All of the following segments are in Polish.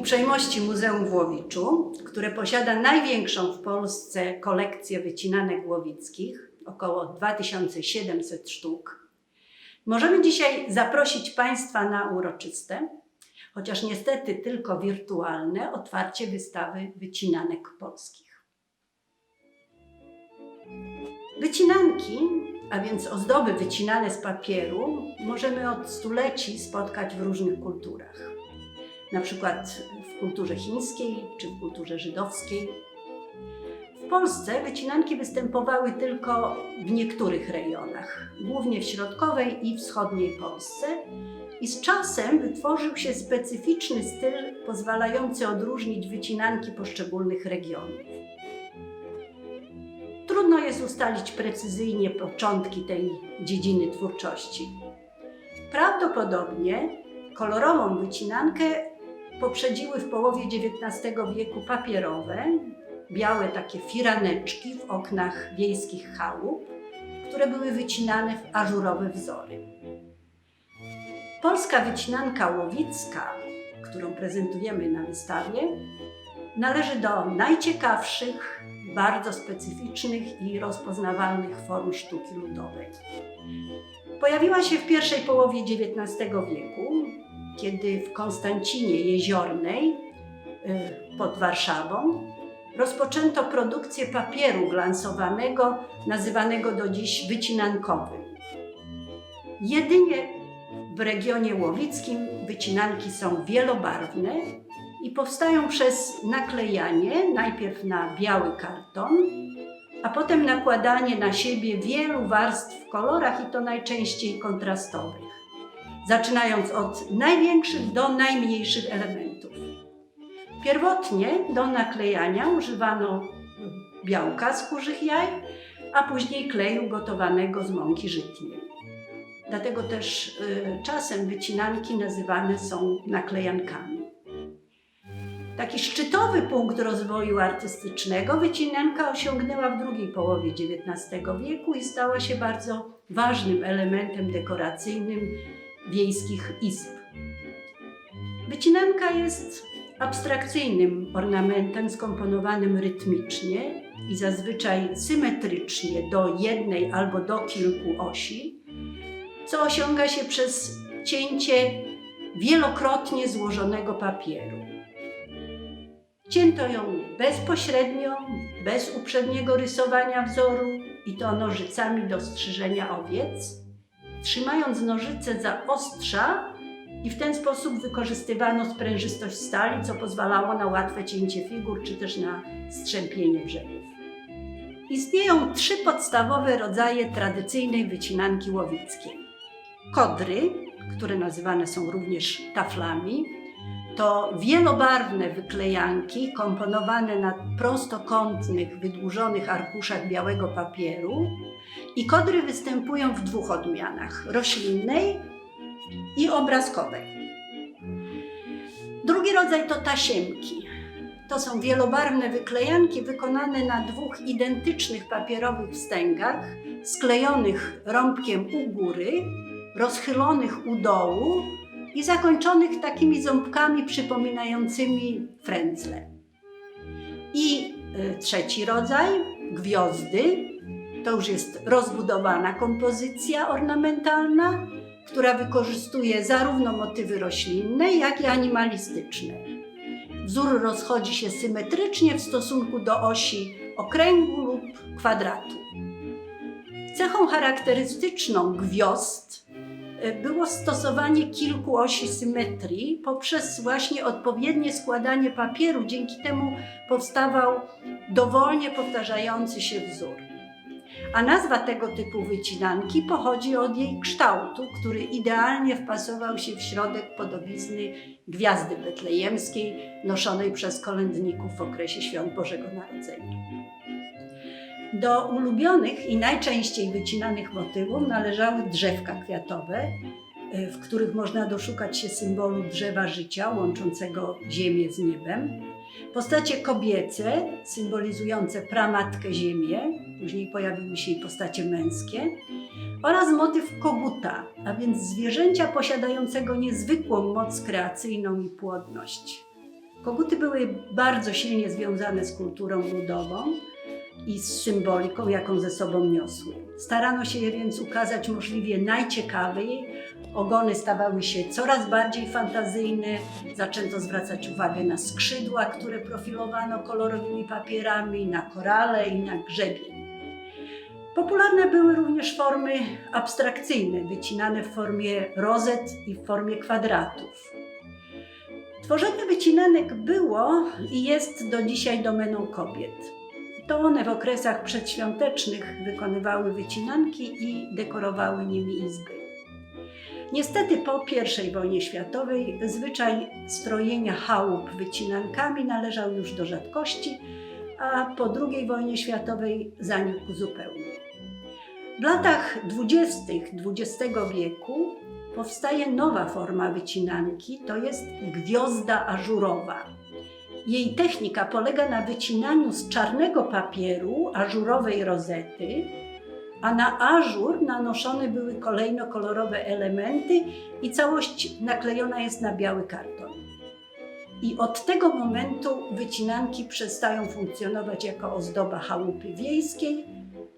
uprzejmości Muzeum w Łowiczu, które posiada największą w Polsce kolekcję wycinanek łowickich, około 2700 sztuk, możemy dzisiaj zaprosić Państwa na uroczyste, chociaż niestety tylko wirtualne, otwarcie wystawy wycinanek polskich. Wycinanki, a więc ozdoby wycinane z papieru, możemy od stuleci spotkać w różnych kulturach. Na przykład w kulturze chińskiej czy w kulturze żydowskiej. W Polsce wycinanki występowały tylko w niektórych rejonach, głównie w środkowej i wschodniej Polsce, i z czasem wytworzył się specyficzny styl pozwalający odróżnić wycinanki poszczególnych regionów. Trudno jest ustalić precyzyjnie początki tej dziedziny twórczości. Prawdopodobnie kolorową wycinankę poprzedziły w połowie XIX wieku papierowe, białe takie firaneczki w oknach wiejskich chałup, które były wycinane w ażurowe wzory. Polska wycinanka łowicka, którą prezentujemy na wystawie, należy do najciekawszych, bardzo specyficznych i rozpoznawalnych form sztuki ludowej. Pojawiła się w pierwszej połowie XIX wieku, kiedy w Konstancinie Jeziornej pod Warszawą rozpoczęto produkcję papieru glansowanego, nazywanego do dziś wycinankowym. Jedynie w regionie łowickim wycinanki są wielobarwne i powstają przez naklejanie najpierw na biały karton, a potem nakładanie na siebie wielu warstw w kolorach, i to najczęściej kontrastowych, zaczynając od największych do najmniejszych elementów. Pierwotnie do naklejania używano białka z kurzych jaj, a później kleju gotowanego z mąki żytniej. Dlatego też czasem wycinanki nazywane są naklejankami. Taki szczytowy punkt rozwoju artystycznego wycinanka osiągnęła w drugiej połowie XIX wieku i stała się bardzo ważnym elementem dekoracyjnym wiejskich izb. Wycinanka jest abstrakcyjnym ornamentem skomponowanym rytmicznie i zazwyczaj symetrycznie do jednej albo do kilku osi, co osiąga się przez cięcie wielokrotnie złożonego papieru. Cięto ją bezpośrednio, bez uprzedniego rysowania wzoru, i to nożycami do strzyżenia owiec, trzymając nożyce za ostrza, i w ten sposób wykorzystywano sprężystość stali, co pozwalało na łatwe cięcie figur czy też na strzępienie brzegów. Istnieją trzy podstawowe rodzaje tradycyjnej wycinanki łowickiej. Kodry, które nazywane są również taflami, to wielobarwne wyklejanki komponowane na prostokątnych, wydłużonych arkuszach białego papieru, i kodry występują w dwóch odmianach: roślinnej i obrazkowej. Drugi rodzaj to tasiemki. To są wielobarwne wyklejanki wykonane na dwóch identycznych papierowych wstęgach, sklejonych rąbkiem u góry, rozchylonych u dołu i zakończonych takimi ząbkami przypominającymi frędzle. I trzeci rodzaj, gwiozdy, to już jest rozbudowana kompozycja ornamentalna, która wykorzystuje zarówno motywy roślinne, jak i animalistyczne. Wzór rozchodzi się symetrycznie w stosunku do osi okręgu lub kwadratu. Cechą charakterystyczną gwiazd było stosowanie kilku osi symetrii poprzez właśnie odpowiednie składanie papieru. Dzięki temu powstawał dowolnie powtarzający się wzór. A nazwa tego typu wycinanki pochodzi od jej kształtu, który idealnie wpasował się w środek podobizny gwiazdy betlejemskiej noszonej przez kolędników w okresie świąt Bożego Narodzenia. Do ulubionych i najczęściej wycinanych motywów należały drzewka kwiatowe, w których można doszukać się symbolu drzewa życia łączącego ziemię z niebem, postacie kobiece symbolizujące pramatkę Ziemię, później pojawiły się i postacie męskie, oraz motyw koguta, a więc zwierzęcia posiadającego niezwykłą moc kreacyjną i płodność. Koguty były bardzo silnie związane z kulturą ludową i z symboliką, jaką ze sobą niosły. Starano się je więc ukazać możliwie najciekawiej. Ogony stawały się coraz bardziej fantazyjne. Zaczęto zwracać uwagę na skrzydła, które profilowano kolorowymi papierami, na korale i na grzebień. Popularne były również formy abstrakcyjne, wycinane w formie rozet i w formie kwadratów. Tworzenie wycinanek było i jest do dzisiaj domeną kobiet. To one w okresach przedświątecznych wykonywały wycinanki i dekorowały nimi izby. Niestety po I wojnie światowej zwyczaj strojenia chałup wycinankami należał już do rzadkości, a po II wojnie światowej zanikł zupełnie. W latach 20. XX wieku powstaje nowa forma wycinanki, to jest gwiozda ażurowa. Jej technika polega na wycinaniu z czarnego papieru ażurowej rozety, a na ażur nanoszone były kolejno kolorowe elementy i całość naklejona jest na biały karton. I od tego momentu wycinanki przestają funkcjonować jako ozdoba chałupy wiejskiej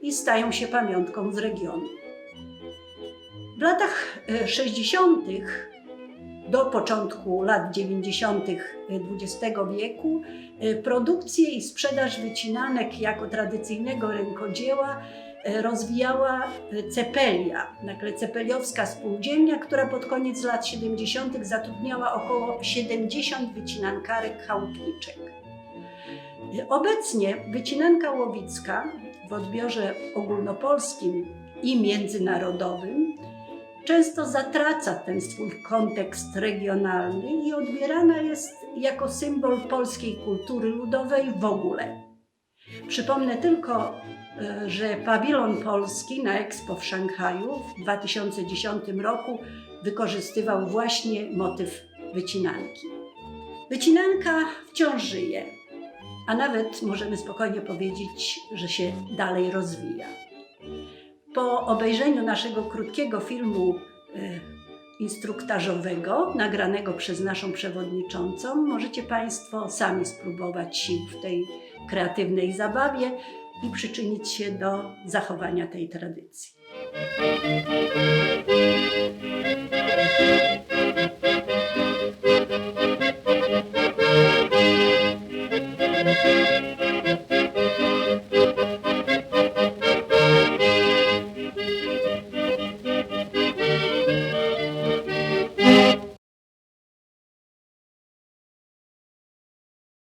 i stają się pamiątką z regionu. W latach 60. do początku lat 90. XX wieku produkcję i sprzedaż wycinanek jako tradycyjnego rękodzieła rozwijała Cepelia, cepeliowska spółdzielnia, która pod koniec lat 70. zatrudniała około 70 wycinankarek chałupniczek. Obecnie wycinanka łowicka w odbiorze ogólnopolskim i międzynarodowym często zatraca ten swój kontekst regionalny i odbierana jest jako symbol polskiej kultury ludowej w ogóle. Przypomnę tylko, że pawilon polski na Expo w Szanghaju w 2010 roku wykorzystywał właśnie motyw wycinanki. Wycinanka wciąż żyje, a nawet możemy spokojnie powiedzieć, że się dalej rozwija. Po obejrzeniu naszego krótkiego filmu instruktażowego, nagranego przez naszą przewodniczącą, możecie Państwo sami spróbować sił w tej kreatywnej zabawie i przyczynić się do zachowania tej tradycji.